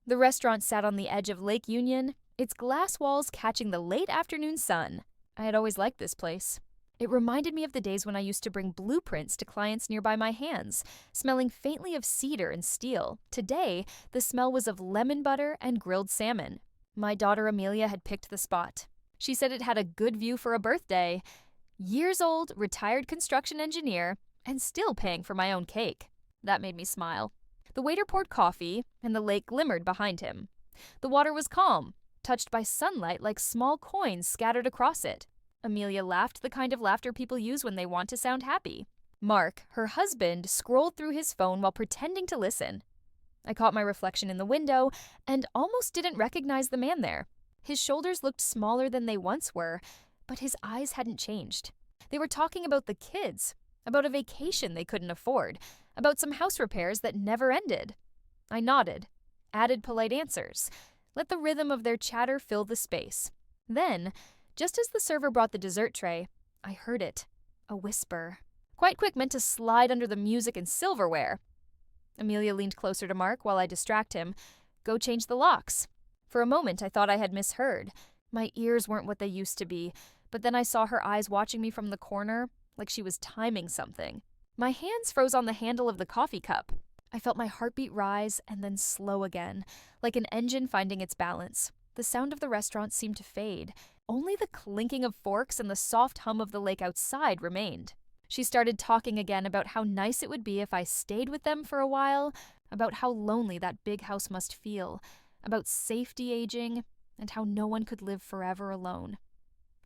The restaurant sat on the edge of Lake Union, its glass walls catching the late afternoon sun. I had always liked this place. It reminded me of the days when I used to bring blueprints to clients nearby my hands, smelling faintly of cedar and steel. Today, the smell was of lemon butter and grilled salmon. My daughter Amelia had picked the spot. She said it had a good view for a birthday. Years old, retired construction engineer, and still paying for my own cake. That made me smile. The waiter poured coffee, and the lake glimmered behind him. The water was calm, touched by sunlight like small coins scattered across it. Amelia laughed the kind of laughter people use when they want to sound happy. Mark, her husband, scrolled through his phone while pretending to listen. I caught my reflection in the window and almost didn't recognize the man there. His shoulders looked smaller than they once were, but his eyes hadn't changed. They were talking about the kids, about a vacation they couldn't afford, about some house repairs that never ended. I nodded, added polite answers, let the rhythm of their chatter fill the space. Then, just as the server brought the dessert tray, I heard it, a whisper. Quite quick meant to slide under the music and silverware. Amelia leaned closer to Mark while I distract him. Go change the locks. For a moment, I thought I had misheard. My ears weren't what they used to be, but then I saw her eyes watching me from the corner, like she was timing something. My hands froze on the handle of the coffee cup. I felt my heartbeat rise and then slow again, like an engine finding its balance. The sound of the restaurant seemed to fade. Only the clinking of forks and the soft hum of the lake outside remained. She started talking again about how nice it would be if I stayed with them for a while, about how lonely that big house must feel, about safety aging, and how no one could live forever alone.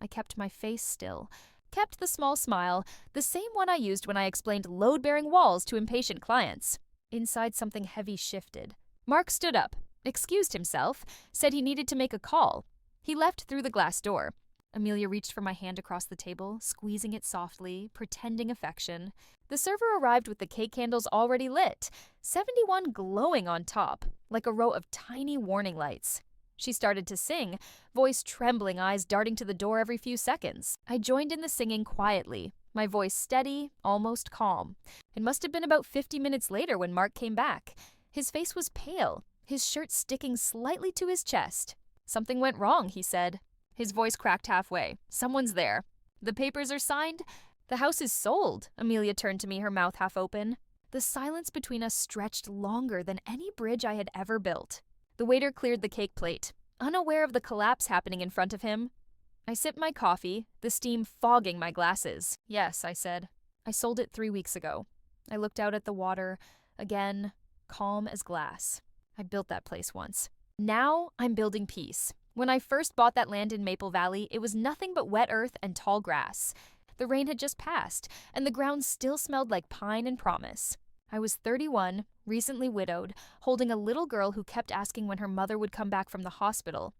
I kept my face still, kept the small smile, the same one I used when I explained load-bearing walls to impatient clients. Inside, something heavy shifted. Mark stood up, excused himself, said he needed to make a call. He left through the glass door. Amelia reached for my hand across the table, squeezing it softly, pretending affection. The server arrived with the cake candles already lit, 71 glowing on top, like a row of tiny warning lights. She started to sing, voice trembling, eyes darting to the door every few seconds. I joined in the singing quietly, my voice steady, almost calm. It must have been about 50 minutes later when Mark came back. His face was pale, his shirt sticking slightly to his chest. Something went wrong, he said. His voice cracked halfway. Someone's there. The papers are signed? The house is sold. Amelia turned to me, her mouth half open. The silence between us stretched longer than any bridge I had ever built. The waiter cleared the cake plate, unaware of the collapse happening in front of him. I sipped my coffee, the steam fogging my glasses. Yes, I said. I sold it 3 weeks ago. I looked out at the water, again, calm as glass. I built that place once. Now I'm building peace. When I first bought that land in Maple Valley, it was nothing but wet earth and tall grass. The rain had just passed, and the ground still smelled like pine and promise. I was 31, recently widowed, holding a little girl who kept asking when her mother would come back from the hospital.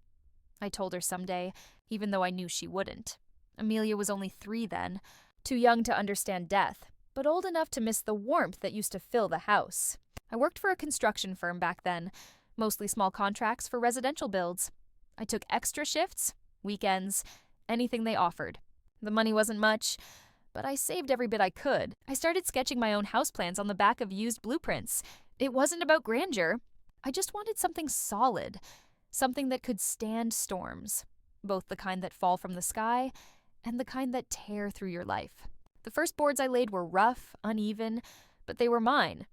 I told her someday, even though I knew she wouldn't. Amelia was only 3 then, too young to understand death, but old enough to miss the warmth that used to fill the house. I worked for a construction firm back then, mostly small contracts for residential builds. I took extra shifts, weekends, anything they offered. The money wasn't much, but I saved every bit I could. I started sketching my own house plans on the back of used blueprints. It wasn't about grandeur. I just wanted something solid, something that could stand storms, both the kind that fall from the sky and the kind that tear through your life. The first boards I laid were rough, uneven, but they were mine.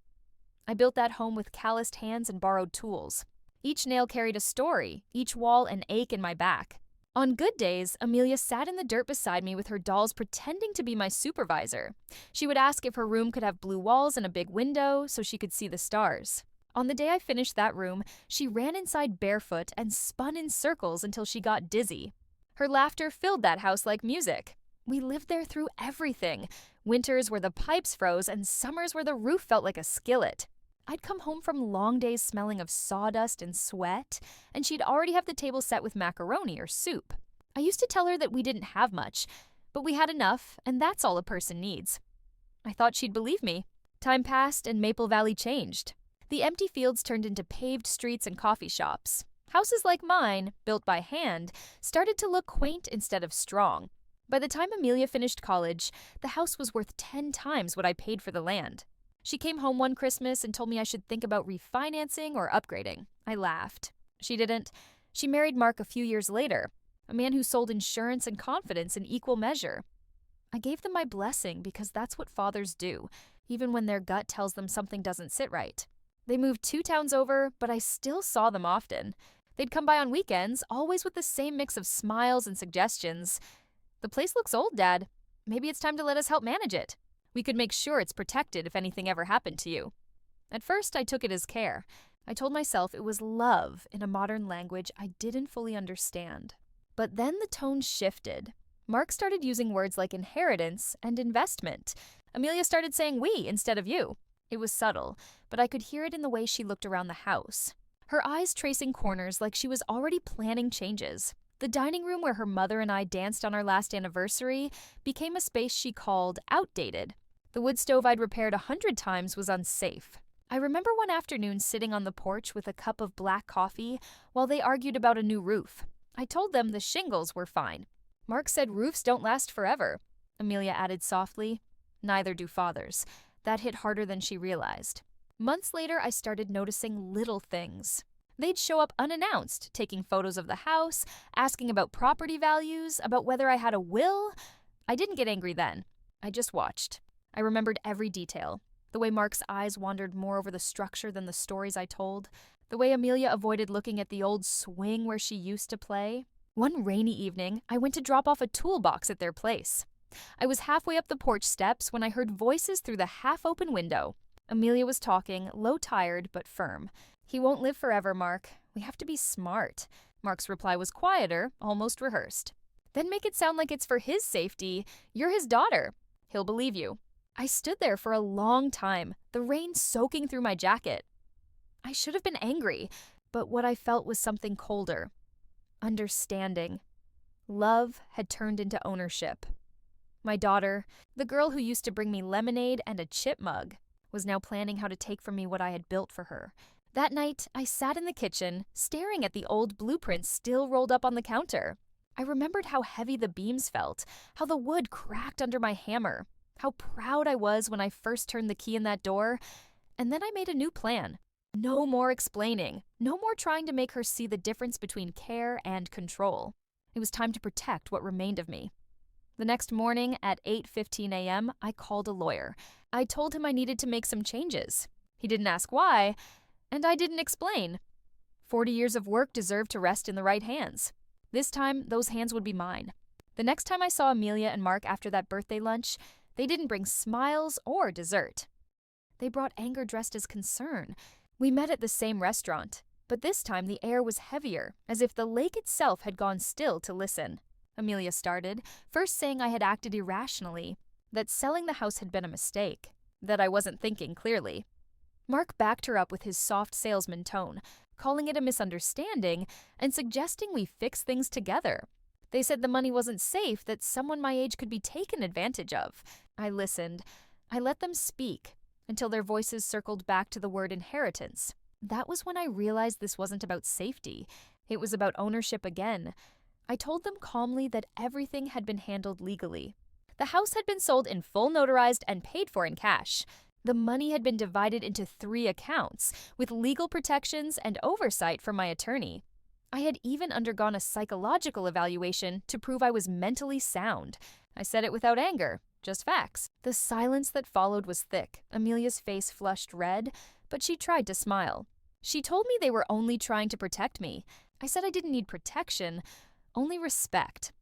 I built that home with calloused hands and borrowed tools. Each nail carried a story, each wall an ache in my back. On good days, Amelia sat in the dirt beside me with her dolls pretending to be my supervisor. She would ask if her room could have blue walls and a big window so she could see the stars. On the day I finished that room, she ran inside barefoot and spun in circles until she got dizzy. Her laughter filled that house like music. We lived there through everything. Winters where the pipes froze and summers where the roof felt like a skillet. I'd come home from long days smelling of sawdust and sweat, and she'd already have the table set with macaroni or soup. I used to tell her that we didn't have much, but we had enough, and that's all a person needs. I thought she'd believe me. Time passed and Maple Valley changed. The empty fields turned into paved streets and coffee shops. Houses like mine, built by hand, started to look quaint instead of strong. By the time Amelia finished college, the house was worth 10 times what I paid for the land. She came home one Christmas and told me I should think about refinancing or upgrading. I laughed. She didn't. She married Mark a few years later, a man who sold insurance and confidence in equal measure. I gave them my blessing because that's what fathers do, even when their gut tells them something doesn't sit right. They moved 2 towns over, but I still saw them often. They'd come by on weekends, always with the same mix of smiles and suggestions. "The place looks old, Dad. Maybe it's time to let us help manage it. We could make sure it's protected if anything ever happened to you." At first, I took it as care. I told myself it was love in a modern language I didn't fully understand. But then the tone shifted. Mark started using words like inheritance and investment. Amelia started saying we instead of you. It was subtle, but I could hear it in the way she looked around the house. Her eyes tracing corners like she was already planning changes. The dining room where her mother and I danced on our last anniversary became a space she called outdated. The wood stove I'd repaired 100 times was unsafe. I remember one afternoon sitting on the porch with a cup of black coffee while they argued about a new roof. I told them the shingles were fine. Mark said roofs don't last forever. Amelia added softly, "Neither do fathers." That hit harder than she realized. Months later, I started noticing little things. They'd show up unannounced, taking photos of the house, asking about property values, about whether I had a will. I didn't get angry then. I just watched. I remembered every detail. The way Mark's eyes wandered more over the structure than the stories I told. The way Amelia avoided looking at the old swing where she used to play. One rainy evening, I went to drop off a toolbox at their place. I was halfway up the porch steps when I heard voices through the half-open window. Amelia was talking, low-tired but firm. "He won't live forever, Mark. We have to be smart." Mark's reply was quieter, almost rehearsed. "Then make it sound like it's for his safety. You're his daughter. He'll believe you." I stood there for a long time, the rain soaking through my jacket. I should have been angry, but what I felt was something colder. Understanding. Love had turned into ownership. My daughter, the girl who used to bring me lemonade and a chip mug, was now planning how to take from me what I had built for her. That night, I sat in the kitchen, staring at the old blueprints still rolled up on the counter. I remembered how heavy the beams felt, how the wood cracked under my hammer, how proud I was when I first turned the key in that door, and then I made a new plan. No more explaining, no more trying to make her see the difference between care and control. It was time to protect what remained of me. The next morning at 8:15 a.m., I called a lawyer. I told him I needed to make some changes. He didn't ask why, and I didn't explain. 40 years of work deserved to rest in the right hands. This time, those hands would be mine. The next time I saw Amelia and Mark after that birthday lunch, they didn't bring smiles or dessert. They brought anger dressed as concern. We met at the same restaurant, but this time the air was heavier, as if the lake itself had gone still to listen. Amelia started, first saying I had acted irrationally, that selling the house had been a mistake, that I wasn't thinking clearly. Mark backed her up with his soft salesman tone, calling it a misunderstanding and suggesting we fix things together. They said the money wasn't safe, that someone my age could be taken advantage of. I listened. I let them speak until their voices circled back to the word inheritance. That was when I realized this wasn't about safety. It was about ownership again. I told them calmly that everything had been handled legally. The house had been sold in full notarized and paid for in cash. The money had been divided into 3 accounts, with legal protections and oversight from my attorney. I had even undergone a psychological evaluation to prove I was mentally sound. I said it without anger, just facts. The silence that followed was thick. Amelia's face flushed red, but she tried to smile. She told me they were only trying to protect me. I said I didn't need protection, only respect.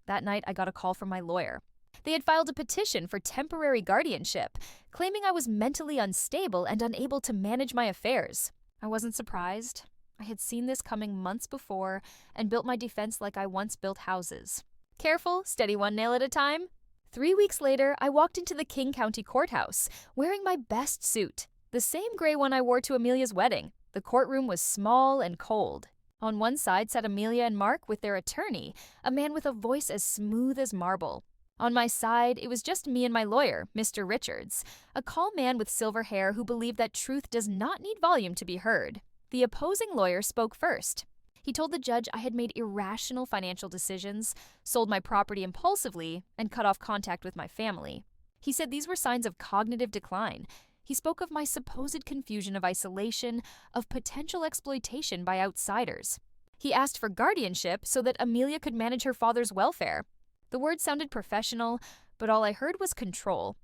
That night, I got a call from my lawyer. They had filed a petition for temporary guardianship, claiming I was mentally unstable and unable to manage my affairs. I wasn't surprised. I had seen this coming months before and built my defense like I once built houses. Careful, steady one nail at a time. 3 weeks later, I walked into the King County Courthouse, wearing my best suit, the same gray one I wore to Amelia's wedding. The courtroom was small and cold. On one side sat Amelia and Mark with their attorney, a man with a voice as smooth as marble. On my side, it was just me and my lawyer, Mr. Richards, a calm man with silver hair who believed that truth does not need volume to be heard. The opposing lawyer spoke first. He told the judge I had made irrational financial decisions, sold my property impulsively, and cut off contact with my family. He said these were signs of cognitive decline. He spoke of my supposed confusion of isolation, of potential exploitation by outsiders. He asked for guardianship so that Amelia could manage her father's welfare. The words sounded professional, but all I heard was control.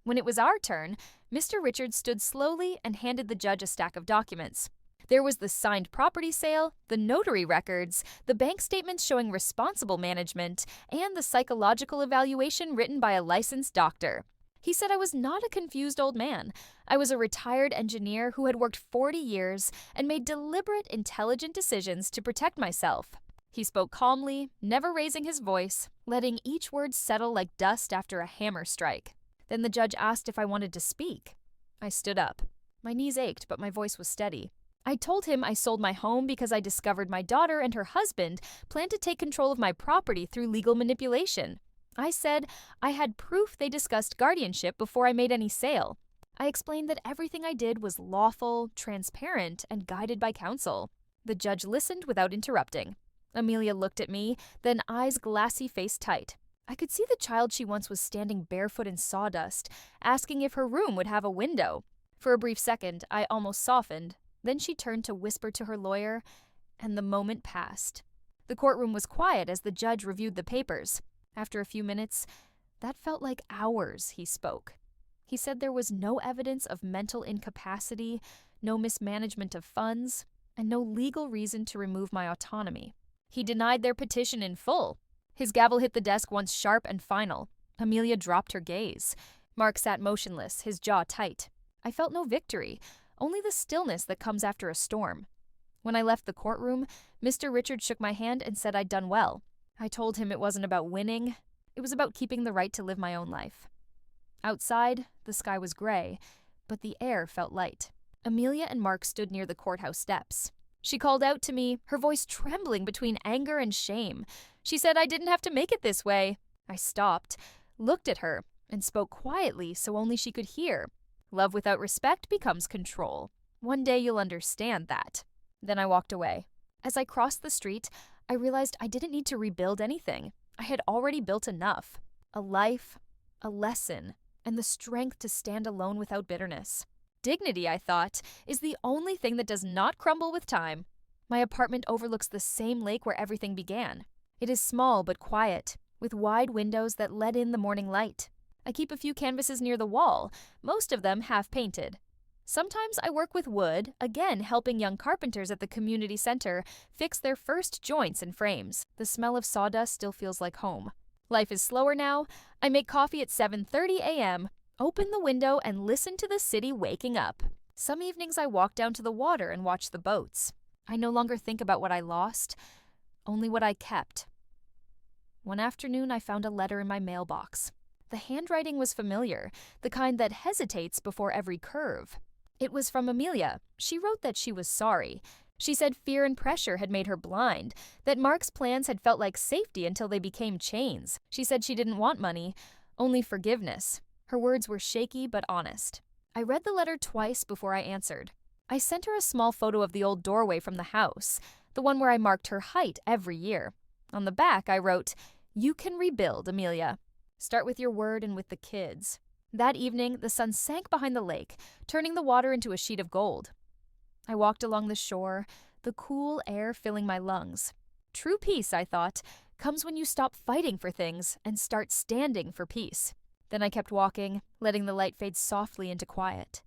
When it was our turn, Mr. Richards stood slowly and handed the judge a stack of documents. There was the signed property sale, the notary records, the bank statements showing responsible management, and the psychological evaluation written by a licensed doctor. He said I was not a confused old man. I was a retired engineer who had worked 40 years and made deliberate, intelligent decisions to protect myself. He spoke calmly, never raising his voice, letting each word settle like dust after a hammer strike. Then the judge asked if I wanted to speak. I stood up. My knees ached, but my voice was steady. I told him I sold my home because I discovered my daughter and her husband planned to take control of my property through legal manipulation. I said I had proof they discussed guardianship before I made any sale. I explained that everything I did was lawful, transparent, and guided by counsel. The judge listened without interrupting. Amelia looked at me, then eyes glassy, face tight. I could see the child she once was standing barefoot in sawdust, asking if her room would have a window. For a brief second, I almost softened. Then she turned to whisper to her lawyer, and the moment passed. The courtroom was quiet as the judge reviewed the papers. After a few minutes, that felt like hours, he spoke. He said there was no evidence of mental incapacity, no mismanagement of funds, and no legal reason to remove my autonomy. He denied their petition in full. His gavel hit the desk once sharp and final. Amelia dropped her gaze. Mark sat motionless, his jaw tight. I felt no victory, only the stillness that comes after a storm. When I left the courtroom, Mr. Richards shook my hand and said I'd done well. I told him it wasn't about winning. It was about keeping the right to live my own life. Outside, the sky was gray, but the air felt light. Amelia and Mark stood near the courthouse steps. She called out to me, her voice trembling between anger and shame. She said I didn't have to make it this way. I stopped, looked at her, and spoke quietly so only she could hear. Love without respect becomes control. One day you'll understand that. Then I walked away. As I crossed the street, I realized I didn't need to rebuild anything. I had already built enough. A life, a lesson, and the strength to stand alone without bitterness. Dignity, I thought, is the only thing that does not crumble with time. My apartment overlooks the same lake where everything began. It is small but quiet, with wide windows that let in the morning light. I keep a few canvases near the wall, most of them half-painted. Sometimes I work with wood, again helping young carpenters at the community center fix their first joints and frames. The smell of sawdust still feels like home. Life is slower now. I make coffee at 7:30 a.m., open the window, and listen to the city waking up. Some evenings I walk down to the water and watch the boats. I no longer think about what I lost, only what I kept. One afternoon I found a letter in my mailbox. The handwriting was familiar, the kind that hesitates before every curve. It was from Amelia. She wrote that she was sorry. She said fear and pressure had made her blind, that Mark's plans had felt like safety until they became chains. She said she didn't want money, only forgiveness. Her words were shaky but honest. I read the letter twice before I answered. I sent her a small photo of the old doorway from the house, the one where I marked her height every year. On the back I wrote, "You can rebuild, Amelia. Start with your word and with the kids." That evening, the sun sank behind the lake, turning the water into a sheet of gold. I walked along the shore, the cool air filling my lungs. True peace, I thought, comes when you stop fighting for things and start standing for peace. Then I kept walking, letting the light fade softly into quiet.